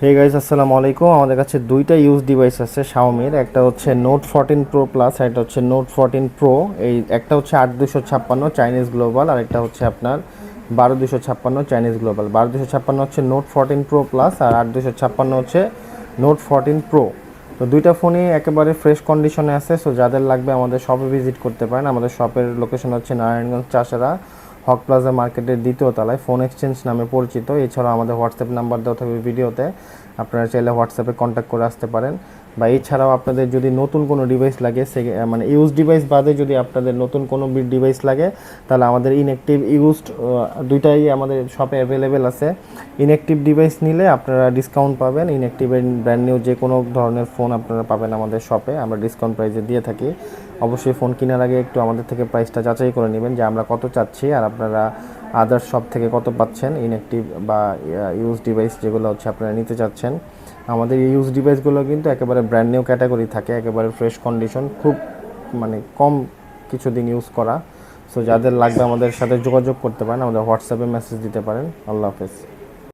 Hey guys, আসসালামু আলাইকুম। আমাদের কাছে দুইটা ইউজ ডিভাইস আছে শাওমির। একটা হচ্ছে নোট 14 প্রো প্লাস, আর একটা হচ্ছে নোট 14 প্রো। এই একটা হচ্ছে 8256 চাইনিজ গ্লোবাল, আর একটা হচ্ছে আপনার 12256 চাইনিজ গ্লোবাল। 12256 হচ্ছে নোট 14 প্রো প্লাস, আর 8256 হচ্ছে নোট 14 প্রো। তো দুইটা ফোনই একেবারে ফ্রেশ কন্ডিশনে আছে। সো যাদের লাগবে আমাদের শপে ভিজিট করতে পারেন। আমাদের শপের লোকেশন হচ্ছে নারায়ণগঞ্জ চাষারা হক প্লাজা মার্কেটের দ্বিতীয় তলায়, ফোন এক্সচেঞ্জ নামে পরিচিত। এছাড়াও আমাদের হোয়াটসঅ্যাপ নাম্বার দেওয়া থাকবে ভিডিওতে, আপনারা চাইলে হোয়াটসঅ্যাপে কন্ট্যাক্ট করে আসতে পারেন। বা এছাড়াও আপনাদের যদি নতুন কোনো ডিভাইস লাগে, মানে ইউজ ডিভাইস বাদে যদি আপনাদের নতুন কোনো ডিভাইস লাগে, তাহলে আমাদের ইনঅ্যাক্টিভ ইউজড দুইটাই আমাদের শপে অ্যাভেলেবেল আছে। ইনঅ্যাক্টিভ ডিভাইস নিলে আপনারা ডিসকাউন্ট পাবেন। ইনঅ্যাক্টিভের ব্র্যান্ড নিউ যে কোনো ধরনের ফোন আপনারা পাবেন আমাদের শপে, আমরা ডিসকাউন্ট প্রাইসে দিয়ে থাকি। অবশ্যই ফোন কেনার আগে একটু আমাদের থেকে প্রাইসটা যাচাই করে নেবেন যে আমরা কত চাচ্ছি, আর আপনারা আদার্স শপ থেকে কত পাচ্ছেন ইনঅ্যাক্টিভ বা ইউজ ডিভাইস যেগুলো হচ্ছে আপনারা নিতে চাচ্ছেন। আমাদের ইউজ ডিভাইসগুলো কিন্তু একেবারে ব্র্যান্ড নিউ ক্যাটাগরি থাকে, একেবারে ফ্রেশ কন্ডিশন, খুব মানে কম কিছুদিন ইউজ করা। সো যাদের লাগবে আমাদের সাথে যোগাযোগ করতে পারেন, আমাদের হোয়াটসঅ্যাপে মেসেজ দিতে পারেন। আল্লাহ হাফেজ।